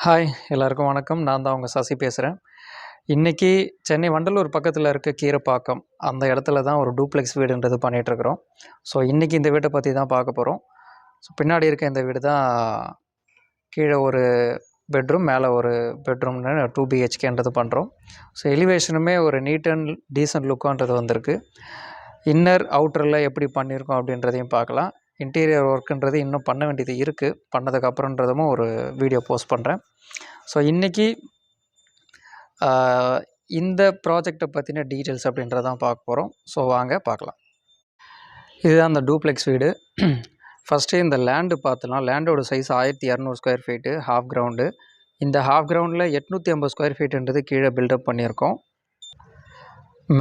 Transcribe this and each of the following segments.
Hi எல்லாருக்கும் வணக்கம். நான் தான் உங்கள் சசி பேசுகிறேன். இன்றைக்கி சென்னை வண்டலூர் பக்கத்தில் இருக்க கீரப்பாக்கம் அந்த இடத்துல தான் ஒரு டூப்ளெக்ஸ் வீடுன்றது பண்ணிகிட்ருக்குறோம். ஸோ இன்றைக்கி இந்த வீட்டை பற்றி தான் பார்க்க போகிறோம். ஸோ பின்னாடி இருக்க இந்த வீடு தான் கீழே ஒரு பெட்ரூம், மேலே ஒரு பெட்ரூம்னு 2 BHKன்றது பண்ணுறோம். ஸோ எலிவேஷனுமே ஒரு நீட் அண்ட் டீசன்ட் லுக்கான்றது வந்திருக்கு. இன்னர் அவுட்டரில் எப்படி பண்ணியிருக்கோம் அப்படின்றதையும் பார்க்கலாம். இன்டீரியர் ஒர்க்குன்றது இன்னும் பண்ண வேண்டியது இருக்குது. பண்ணதுக்கப்புறன்றதும் ஒரு வீடியோ போஸ்ட் பண்ணுறேன். ஸோ இன்றைக்கி இந்த ப்ராஜெக்டை பற்றின டீட்டெயில்ஸ் அப்படின்றதான் பார்க்க போகிறோம். ஸோ வாங்க பார்க்கலாம். இதுதான் அந்த டூப்ளெக்ஸ் வீடு. ஃபஸ்ட்டு இந்த லேண்டு பார்த்துலாம். லேண்டோட size 1200 square feet, half ground. இந்த ஹாஃப் கிரவுண்டில் 850 ஸ்கொயர் ஃபீட்டுன்றது கீழே பில்டப் பண்ணியிருக்கோம்.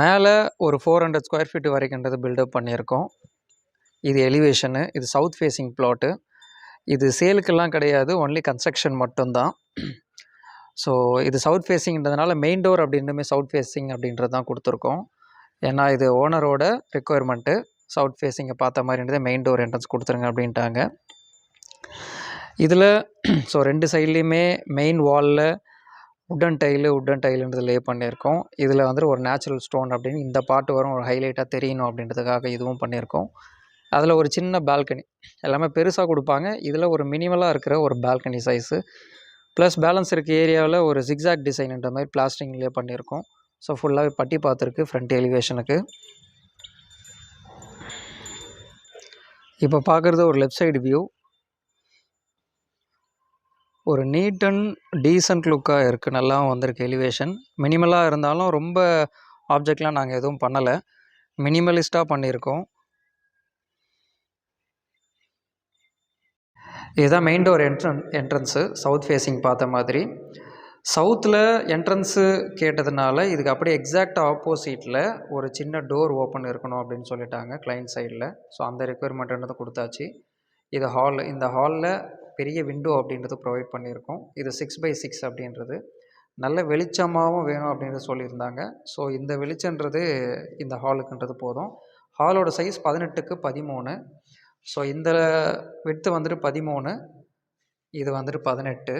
மேலே ஒரு 400 ஸ்கொயர் ஃபீட்டு வரைக்குன்றது பில்டப் பண்ணியிருக்கோம். இது எலிவேஷனு. இது சவுத் ஃபேஸிங் ப்ளாட்டு. இது சேலுக்கெல்லாம் கிடையாது, ஒன்லி கன்ஸ்ட்ரக்ஷன் மட்டும்தான். ஸோ இது சவுத் ஃபேஸிங்ன்றதுனால மெயின் டோர் அப்படின்னுமே சவுத் ஃபேஸிங் அப்படின்றது தான் கொடுத்துருக்கோம். ஏன்னா இது ஓனரோட ரெக்குயர்மெண்ட்டு. சவுத் ஃபேஸிங்கை பார்த்த மாதிரின்றதே மெயின் டோர் என்ட்ரன்ஸ் கொடுத்துருங்க அப்படின்ட்டாங்க. இதில் ஸோ 2 சைட்லேயுமே மெயின் வாலில் உட்டன் டைலுன்றது லே பண்ணியிருக்கோம். இதில் வந்து ஒரு நேச்சுரல் ஸ்டோன் அப்படின்னு இந்த பாட்டு வரும், ஒரு ஹைலைட்டாக தெரியணும் அப்படின்றதுக்காக இதுவும் பண்ணியிருக்கோம். அதில் ஒரு சின்ன பால்கனி, எல்லாமே பெருசாக கொடுப்பாங்க. இதில் ஒரு மினிமலாக இருக்கிற ஒரு பால்கனி சைஸு ப்ளஸ் பேலன்ஸ் இருக்க ஏரியாவில் ஒரு ஜிக்ஸாக் டிசைன்ன்ற மாதிரி பிளாஸ்டிங்லேயே பண்ணியிருக்கோம். ஸோ ஃபுல்லாகவே பட்டி பார்த்துருக்கு ஃப்ரண்ட் எலிவேஷனுக்கு. இப்போ பார்க்குறது ஒரு லெஃப்ட் சைடு வியூ. ஒரு நீட் அண்ட் டீசன்ட் லுக்காக இருக்குது, நல்லா வந்திருக்கு எலிவேஷன். மினிமலாக இருந்தாலும் ரொம்ப ஆப்ஜெக்ட்லாம் நாங்கள் எதுவும் பண்ணலை, மினிமலிஸ்ட்டாக பண்ணியிருக்கோம். இதுதான் main door entrance, south facing பார்த்த மாதிரி. சவுத்தில் என்ட்ரன்ஸு கேட்டதுனால இதுக்கு அப்படியே எக்ஸாக்ட் ஆப்போசிட்டில் ஒரு சின்ன டோர் ஓப்பன் இருக்கணும் அப்படின்னு சொல்லிட்டாங்க கிளைண்ட் சைடில். ஸோ அந்த ரெக்குயர்மெண்ட்ன்றது கொடுத்தாச்சு. இது ஹால். இந்த ஹாலில் பெரிய விண்டோ அப்படின்றது ப்ரொவைட் பண்ணியிருக்கோம். இது 6x6 அப்படின்றது நல்ல வெளிச்சமாகவும் வேணும் அப்படின்றது சொல்லியிருந்தாங்க. ஸோ இந்த வெளிச்சன்றது இந்த ஹாலுக்குன்றது போதும். ஹாலோட சைஸ் 18க்கு 13. ஸோ இந்த விட்த்து வந்துட்டு 13, இது வந்துட்டு 18.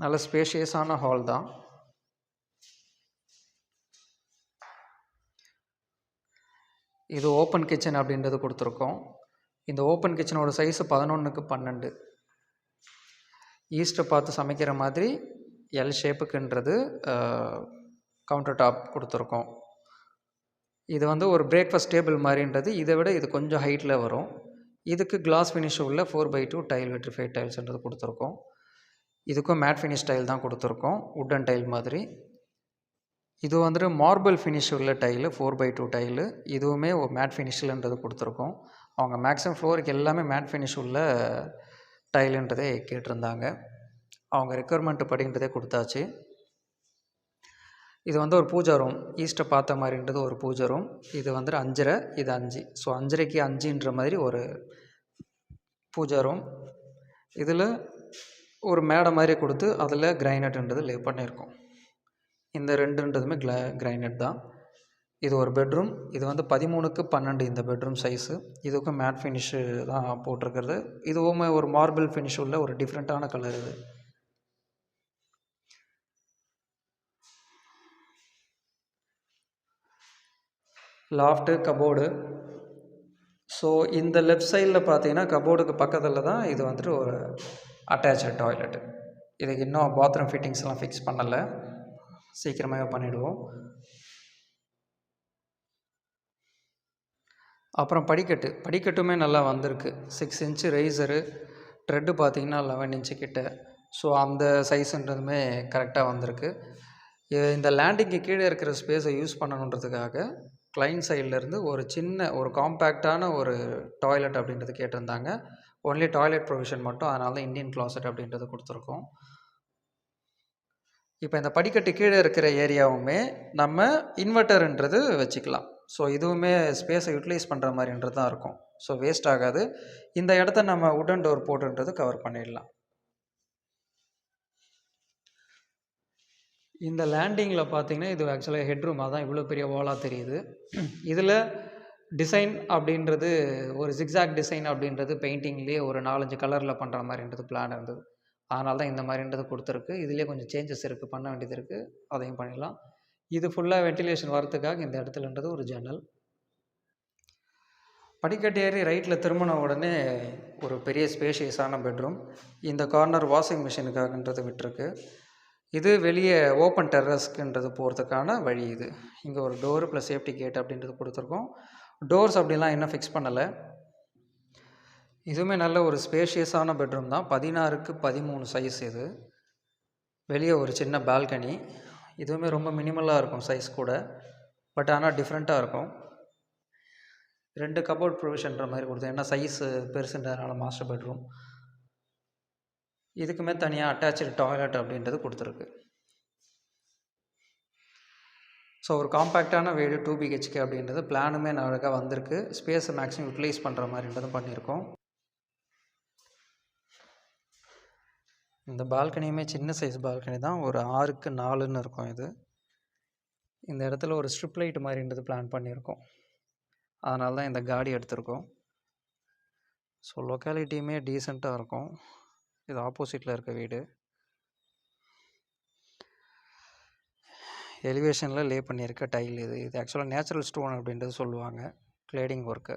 நல்ல ஸ்பேஷியஸான ஹால் தான். இது ஓப்பன் கிச்சன் அப்படின்றது கொடுத்துருக்கோம். இந்த ஓப்பன் கிச்சனோட சைஸு 11க்கு 12. ஈஸ்ட்டை பார்த்து சமைக்கிற மாதிரி எல் ஷேப்புக்குன்றது கவுண்டர் டாப் கொடுத்துருக்கோம். இது வந்து ஒரு பிரேக்ஃபாஸ்ட் டேபிள் மாதிரின்றது, இதை விட இது கொஞ்சம் ஹைட்டில் வரும். இதுக்கு கிளாஸ் ஃபினிஷ் உள்ள 4x2 டைல் வெட்ரிஃபைட் டைல்ஸ்ன்றது கொடுத்துருக்கோம். இதுக்கும் மேட் ஃபினிஷ் டைல் தான் கொடுத்துருக்கோம், உட்டன் டைல் மாதிரி. இது வந்துட்டு மார்பிள் ஃபினிஷ் உள்ள டைலு, 4x2 டைலு. இதுவுமே ஒரு மேட் ஃபினிஷ்லன்றது கொடுத்துருக்கோம். அவங்க மேக்ஸிமம் ஃப்ளோருக்கு எல்லாமே மேட் ஃபினிஷ் உள்ள டைலுன்றதே கேட்டிருந்தாங்க. அவங்க ரெக்குயர்மெண்ட் படின்றதே கொடுத்தாச்சு. இது வந்து ஒரு பூஜா ரூம். ஈஸ்ட்டை பார்த்த மாதிரின்றது ஒரு பூஜா ரூம். இது வந்துட்டு 5.5, இது 5. ஸோ 5.5க்கு 5ன்ற மாதிரி ஒரு பூஜா ரூம். இதில் ஒரு மேடை மாதிரி கொடுத்து அதில் கிரைனட்ன்றது லே பண்ணியிருக்கோம். இந்த ரெண்டுன்றதுமே கிரைனட் தான். இது ஒரு பெட்ரூம். இது வந்து 13க்கு 12 இந்த பெட்ரூம் சைஸு. இதுக்கும் மேட் ஃபினிஷு தான் போட்டிருக்கிறது. இதுவுமே ஒரு மார்பிள் ஃபினிஷ் உள்ள ஒரு டிஃப்ரெண்ட்டான கலர் இது. Loft, cupboard. ஸோ இந்த லெஃப்ட் சைடில் பார்த்தீங்கன்னா கபோர்டுக்கு பக்கத்தில் தான் இது வந்துட்டு ஒரு அட்டாச்சு டாய்லெட்டு. இதுக்கு இன்னும் பாத்ரூம் ஃபிட்டிங்ஸ்லாம் ஃபிக்ஸ் பண்ணலை, சீக்கிரமாகவே பண்ணிவிடுவோம். அப்புறம் படிக்கட்டுமே நல்லா வந்திருக்கு. 6 இன்ச்சு ரைசரு, ட்ரெட்டு பார்த்திங்கன்னா 11 இன்ச்சு கிட்ட. ஸோ அந்த சைஸுன்றதுமே கரெக்டாக வந்திருக்கு. இந்த லேண்டிங்கு கீழே இருக்கிற ஸ்பேஸை யூஸ் பண்ணணுன்றதுக்காக கிளைண்ட் சைட்லேருந்து ஒரு சின்ன ஒரு காம்பேக்டான ஒரு டாய்லெட் அப்படின்றது கேட்டிருந்தாங்க. ஒன்லி டாய்லெட் ப்ரொவிஷன் மட்டும், அதனால தான் இந்தியன் க்ளாசெட் அப்படின்றது கொடுத்துருக்கோம். இப்போ இந்த படிக்கட்டு கீழே இருக்கிற ஏரியாவுமே நம்ம இன்வெர்ட்டர்ன்றது வச்சுக்கலாம். ஸோ இதுவுமே ஸ்பேஸை யூட்டிலைஸ் பண்ணுற மாதிரின்றது தான் இருக்கும். ஸோ வேஸ்ட் ஆகாது. இந்த இடத்த நம்ம உட்டன் டோர் போட்டுன்றது கவர் பண்ணிடலாம். இந்த லேண்டிங்கில் பார்த்தீங்கன்னா இது ஆக்சுவலாக ஹெட்ரூம், அதான் இவ்வளோ பெரிய வாலாக தெரியுது. இதில் டிசைன் அப்படின்றது ஒரு ஜிக்ஸாக் டிசைன் அப்படின்றது பெயிண்டிங்லேயே ஒரு 4-5 கலரில் பண்ணுற மாதிரின்றது பிளான் இருந்தது. அதனால தான் இந்த மாதிரின்றது கொடுத்துருக்கு. இதுலேயே கொஞ்சம் சேஞ்சஸ் இருக்குது, பண்ண வேண்டியது இருக்குது, அதையும் பண்ணிடலாம். இது ஃபுல்லாக வென்டிலேஷன் வரத்துக்காக இந்த இடத்துலன்றது ஒரு ஜன்னல். படிக்கட்டு ஏறி ரைட்டில் திரும்பின உடனே ஒரு பெரிய ஸ்பேஷியஸான பெட்ரூம். இந்த கார்னர் வாஷிங் மிஷினுக்காகன்றது விட்டுருக்கு. இது வெளியே ஓப்பன் டெர்ரஸ்க்குன்றது போகிறதுக்கான வழி. இது இங்கே ஒரு டோரு ப்ளஸ் சேஃப்டி கேட் அப்படின்றது கொடுத்துருக்கோம். டோர்ஸ் அப்படிலாம் இன்னும் ஃபிக்ஸ் பண்ணலை. இதுவுமே நல்ல ஒரு ஸ்பேஷியஸான பெட்ரூம் தான். 16க்கு 13 சைஸ் இது. வெளியே ஒரு சின்ன பால்கனி. இதுவுமே ரொம்ப மினிமலாக இருக்கும் சைஸ் கூட, பட் ஆனால் டிஃப்ரெண்ட்டாக இருக்கும். 2 கபோர்ட் ப்ரொவிஷன்ற மாதிரி கொடுத்தேன், ஏன்னா சைஸு பெருசுன்றதுனால மாஸ்டர் பெட்ரூம். இதுக்குமே தனியாக அட்டாச்சு டாய்லெட் அப்படின்றது கொடுத்துருக்கு. ஸோ ஒரு காம்பேக்டான வீடு 2 BHK அப்படின்றது பிளானுமே அழகாக வந்திருக்கு. ஸ்பேஸை மேக்ஸிமம் யூட்டிலைஸ் பண்ணுற மாதிரின்றதும் பண்ணியிருக்கோம். இந்த பால்கனியுமே சின்ன சைஸ் பால்கனி தான், ஒரு 6க்கு 4ன்னு இருக்கும். இது இந்த இடத்துல ஒரு ஸ்ட்ரிப் லைட் மாதிரின்றது பிளான் பண்ணியிருக்கோம். அதனால தான் இந்த காடி எடுத்திருக்கோம். ஸோ லொக்காலிட்டியுமே டீசெண்டாக இருக்கும். இது ஆப்போசிட்டில் இருக்க வீடு. எலிவேஷனில் லே பண்ணியிருக்க டைல் இது. இது ஆக்சுவலாக நேச்சுரல் ஸ்டோன் அப்படின்றது சொல்லுவாங்க, கிளேடிங் ஒர்க்கு.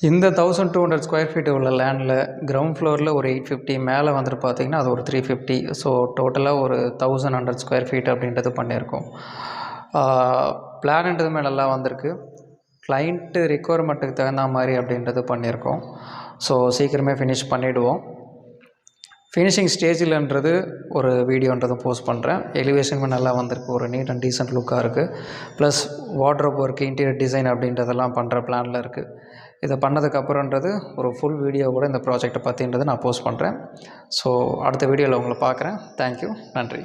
இந்த 1200 ஸ்கொயர் ஃபீட் உள்ள லேண்டில் கிரவுண்ட் ஃப்ளோரில் ஒரு 850, மேலே வந்துட்டு பார்த்திங்கன்னா அது ஒரு 350. ஸோ டோட்டலாக ஒரு 1100 ஸ்கொயர் ஃபீட் அப்படின்றது பண்ணியிருக்கோம். பிளான்ன்றதுமே நல்லா வந்திருக்கு. கிளைண்ட்டு ரிக்குவயர்மெண்ட்டுக்கு தகுந்த மாதிரி அப்படின்றது பண்ணியிருக்கோம். ஸோ சீக்கிரமே ஃபினிஷ் பண்ணிவிடுவோம். ஃபினிஷிங் ஸ்டேஜில்ன்றது ஒரு வீடியோன்றதும் போஸ்ட் பண்ணுறேன். எலிவேஷனுமே நல்லா வந்திருக்கு, ஒரு நீட் அண்ட் டீசென்ட் லுக்காக இருக்குது. Plus wardrobe work, interior design அப்படின்றதெல்லாம் பண்ணுற பிளானில் இருக்குது. இதை பண்ணதுக்கப்புறன்றது ஒரு ஃபுல் வீடியோவோட இந்த ப்ராஜெக்டை பற்றின்றது நான் போஸ்ட் பண்ணுறேன். ஸோ அடுத்த வீடியோவில் உங்களை பார்க்குறேன். தேங்க்யூ, நன்றி.